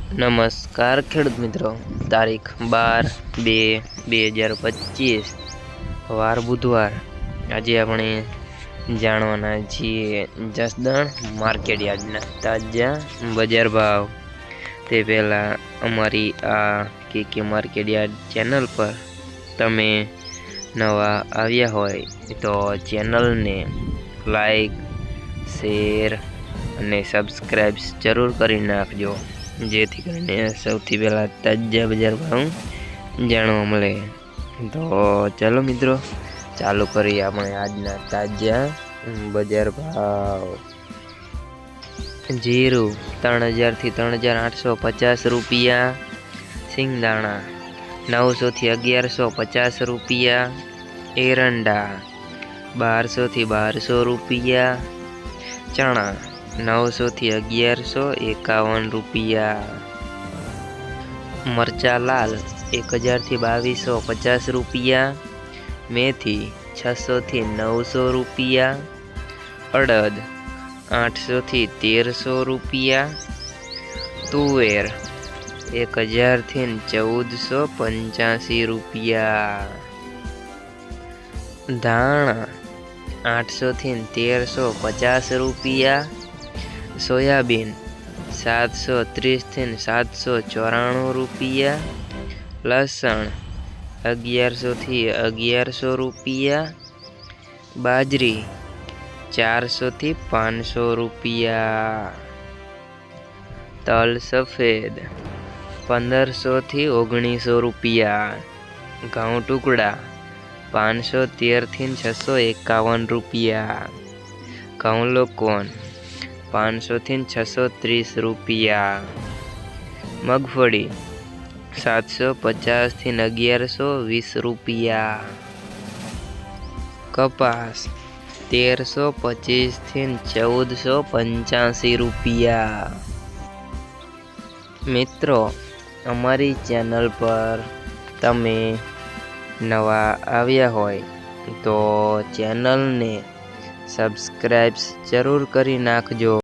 નમસ્કાર ખેડૂત મિત્રો, તારીખ 12/2/2025 વાર બુધવાર। આજે આપણે જાણવાના છીએ જસદણ માર્કેટ યાર્ડના તાજા બજાર ભાવ। તે પહેલાં અમારી આ કે માર્કેટ યાર્ડ ચેનલ પર તમે નવા આવ્યા હોય તો ચેનલને લાઈક, શેર અને સબસ્ક્રાઈબ જરૂર કરી નાખજો, જેથી કરીને સૌથી પહેલાં તાજા બજાર ભાવ જાણવા મળે। તો ચાલો મિત્રો, ચાલુ કરીએ આપણે આજના તાજા બજાર ભાવ। જીરું 3000 થી 3850 રૂપિયા। સિંગદાણા 900 થી 1150 રૂપિયા। એરંડા 1200 થી 1200 રૂપિયા। ચણા 900 થી 1151 રૂપિયા। મરચા લાલ 1000 થી 2250 રૂપિયા। મેથી 600 થી 900 રૂપિયા। અડદ 800 થી 1300 રૂપિયા। તુવેર 1000 થી 1485 રૂપિયા। ધાણા 800 થી 1350 રૂપિયા। સોયાબીન 730 થી 794 રૂપિયા। લસણ 1100 થી 1100 રૂપિયા। બાજરી 400 થી 500 રૂપિયા। તલ સફેદ 1500 થી 1900 રૂપિયા। ઘઉં ટુકડા 513 થી 651 રૂપિયા। ઘઉં લોકવન 500 થી 630 રૂપિયા। મગફળી 750 થી 1120 રૂપિયા। કપાસ 1325 થી 1485 રૂપિયા। મિત્રો, અમારી ચેનલ પર તમે નવા આવ્યા હોય તો ચેનલને સબસ્ક્રાઈબ જરૂર કરી નાખજો।